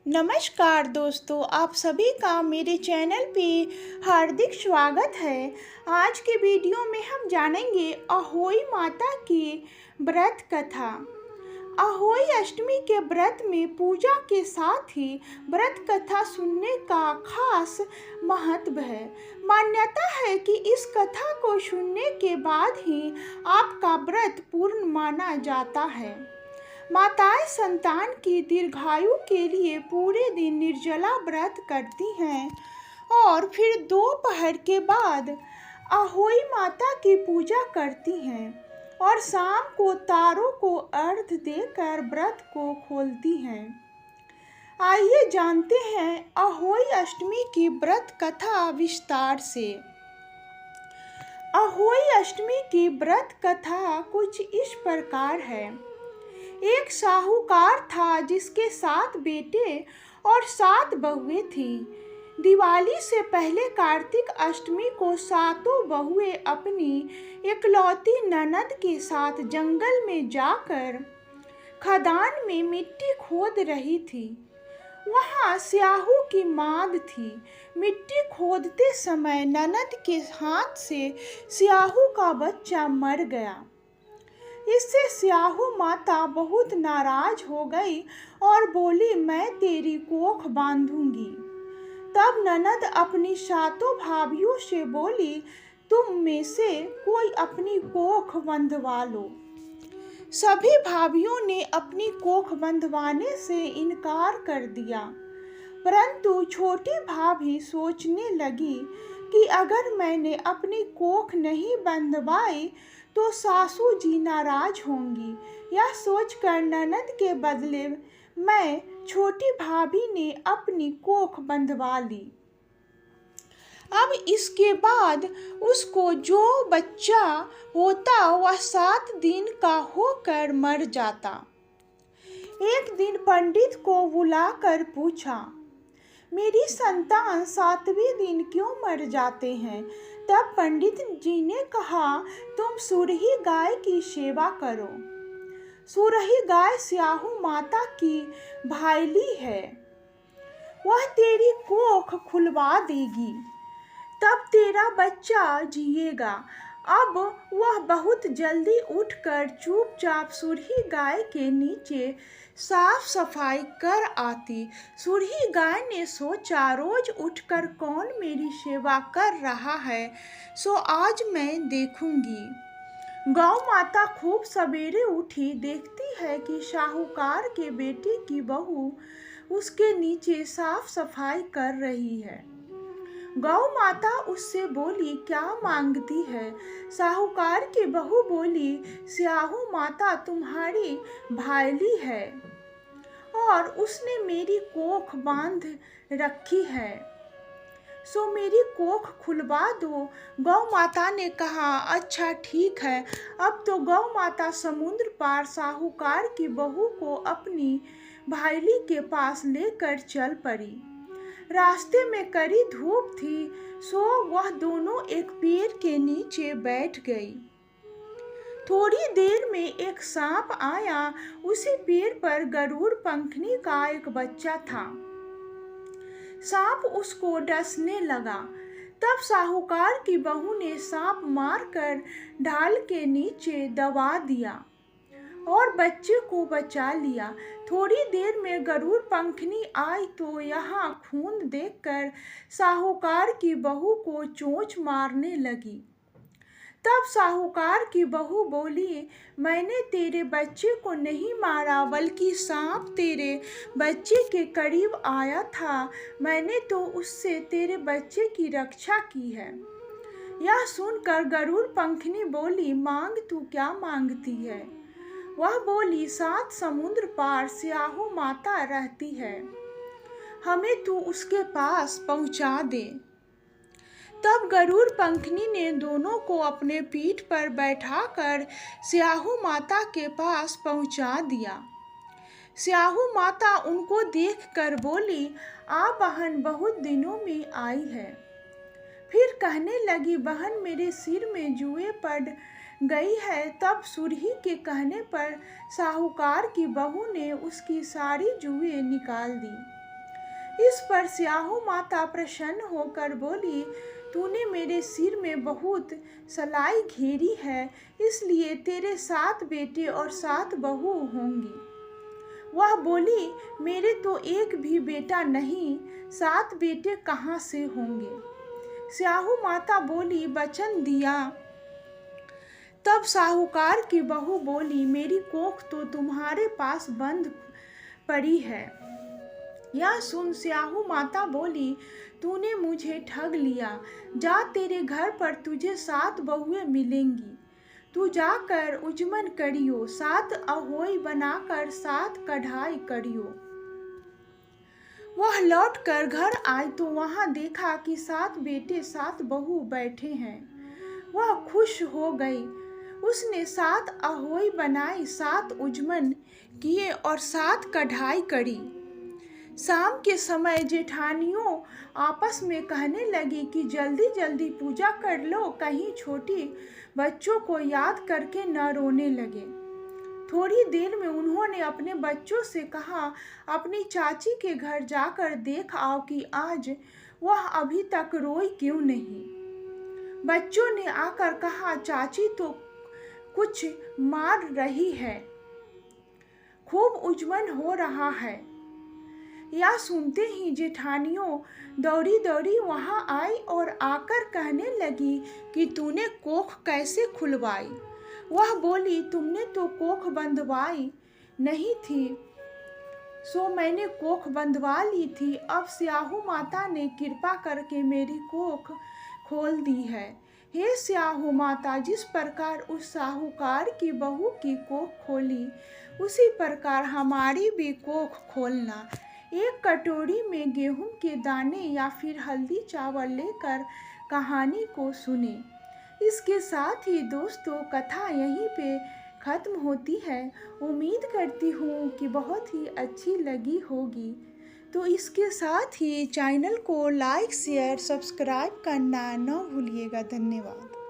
नमस्कार दोस्तों, आप सभी का मेरे चैनल पे हार्दिक स्वागत है। आज के वीडियो में हम जानेंगे अहोई माता की व्रत कथा। अहोई अष्टमी के व्रत में पूजा के साथ ही व्रत कथा सुनने का खास महत्व है। मान्यता है कि इस कथा को सुनने के बाद ही आपका व्रत पूर्ण माना जाता है। माताएं संतान की दीर्घायु के लिए पूरे दिन निर्जला व्रत करती हैं और फिर दोपहर के बाद अहोई माता की पूजा करती हैं और शाम को तारों को अर्घ्य देकर व्रत को खोलती हैं। आइए जानते हैं अहोई अष्टमी की व्रत कथा विस्तार से। अहोई अष्टमी की व्रत कथा कुछ इस प्रकार है। एक साहूकार था जिसके 7 बेटे और 7 बहुएं थीं। दिवाली से पहले कार्तिक अष्टमी को सातों बहुएं अपनी इकलौती ननद के साथ जंगल में जाकर खदान में मिट्टी खोद रही थी। वहाँ स्याहू की माद थी। मिट्टी खोदते समय ननद के हाथ से स्याहू का बच्चा मर गया। इससे स्याहू माता बहुत नाराज हो गई और बोली, मैं तेरी कोख बांधूंगी। तब ननद अपनी 7 भाभियों से बोली, तुम में से कोई अपनी कोख बंधवा लो। सभी भाभियों ने अपनी कोख बंधवाने से इनकार कर दिया, परंतु छोटी भाभी सोचने लगी कि अगर मैंने अपनी कोख नहीं बंधवाई तो सासू जी नाराज होंगी। यह सोचकर ननद के बदले मैं छोटी भाभी ने अपनी कोख बंधवा ली। अब इसके बाद उसको जो बच्चा होता वह 7 दिन का होकर मर जाता। एक दिन पंडित को बुलाकर पूछा, मेरी संतान 7वें दिन क्यों मर जाते हैं? तब पंडित जी ने कहा, तुम सुरही गाय की सेवा करो। सुरही गाय स्याहू माता की भाईली है। वह तेरी कोख खुलवा देगी, तब तेरा बच्चा जिएगा। अब वह बहुत जल्दी उठकर चुपचाप सुरही गाय के नीचे साफ सफाई कर आती। सुरही गाय ने सोचा, रोज उठकर कौन मेरी सेवा कर रहा है, सो आज मैं देखूंगी। गौ माता खूब सवेरे उठी, देखती है कि साहूकार के बेटे की बहू उसके नीचे साफ सफाई कर रही है। गौ माता उससे बोली, क्या मांगती है? साहूकार की बहू बोली, स्याहू माता तुम्हारी भाईली है और उसने मेरी कोख बांध रखी है, सो मेरी कोख खुलवा दो। गौ माता ने कहा, अच्छा ठीक है। अब तो गौ माता समुद्र पार साहूकार की बहू को अपनी भाईली के पास लेकर चल पड़ी। रास्ते में कड़ी धूप थी, सो वह दोनों एक पेड़ के नीचे बैठ गई। थोड़ी देर में एक सांप आया। उसी पेड़ पर गरुड़ पंखनी का एक बच्चा था। सांप उसको डसने लगा। तब साहूकार की बहू ने सांप मारकर ढाल के नीचे दबा दिया और बच्चे को बचा लिया। थोड़ी देर में गरुड़ पंखनी आई तो यहाँ खून देखकर साहूकार की बहू को चोंच मारने लगी। तब साहूकार की बहू बोली, मैंने तेरे बच्चे को नहीं मारा, बल्कि सांप तेरे बच्चे के करीब आया था। मैंने तो उससे तेरे बच्चे की रक्षा की है। यह सुनकर गरुड़ पंखनी बोली, मांग तू क्या मांगती है? वह बोली, 7 समुद्र पार स्याहू माता रहती है, हमें तू उसके पास पहुंचा दे। तब गरुड़ पंखनी ने दोनों को अपने पीठ पर बैठाकर स्याहू माता के पास पहुंचा दिया। स्याहू माता उनको देखकर बोली, आ बहन, बहुत दिनों में आई है। फिर कहने लगी, बहन मेरे सिर में जुएं पड़ गई है। तब सुरही के कहने पर साहूकार की बहू ने उसकी सारी जुएं निकाल दी। इस पर स्याहू माता प्रसन्न होकर बोली, तूने मेरे सिर में बहुत सलाई घेरी है, इसलिए तेरे 7 बेटे और 7 बहू होंगी। वह बोली, मेरे तो एक भी बेटा नहीं, 7 बेटे कहाँ से होंगे। स्याहू माता बोली, वचन दिया। तब साहूकार की बहू बोली, मेरी कोख तो तुम्हारे पास बंद पड़ी है। यह सुन स्याहू माता बोली, तूने मुझे ठग लिया। जा, तेरे घर पर तुझे 7 बहुएं मिलेंगी। तू जाकर उजमन करियो, 7 अहोई बनाकर 7 कढ़ाई करियो। वह लौटकर घर आई तो वहां देखा कि 7 बेटे 7 बहू बैठे हैं। वह खुश हो गई। उसने 7 अहोई बनाई, 7 उजमन किए और 7 कढ़ाई करी। शाम के समय जेठानियों आपस में कहने लगी कि जल्दी जल्दी पूजा कर लो, कहीं छोटी बच्चों को याद करके न रोने लगे। थोड़ी देर में उन्होंने अपने बच्चों से कहा, अपनी चाची के घर जाकर देख आओ कि आज वह अभी तक रोई क्यों नहीं। बच्चों ने आकर कहा, चाची तो कुछ मार रही है, खूब उजमन हो रहा है। यह सुनते ही जेठानियों दौड़ी दौड़ी वहां आई और आकर कहने लगी कि तूने कोख कैसे खुलवाई। वह बोली, तुमने तो कोख बंधवाई नहीं थी, सो मैंने कोख बंधवा ली थी। अब स्याहू माता ने कृपा करके मेरी कोख खोल दी है। हे स्याहू माता, जिस प्रकार उस साहूकार की बहू की कोख खोली, उसी प्रकार हमारी भी कोख खोलना। एक कटोरी में गेहूं के दाने या फिर हल्दी चावल लेकर कहानी को सुने। इसके साथ ही दोस्तों, कथा यहीं पे ख़त्म होती है। उम्मीद करती हूँ कि बहुत ही अच्छी लगी होगी। तो इसके साथ ही चैनल को लाइक, शेयर, सब्सक्राइब करना न भूलिएगा। धन्यवाद।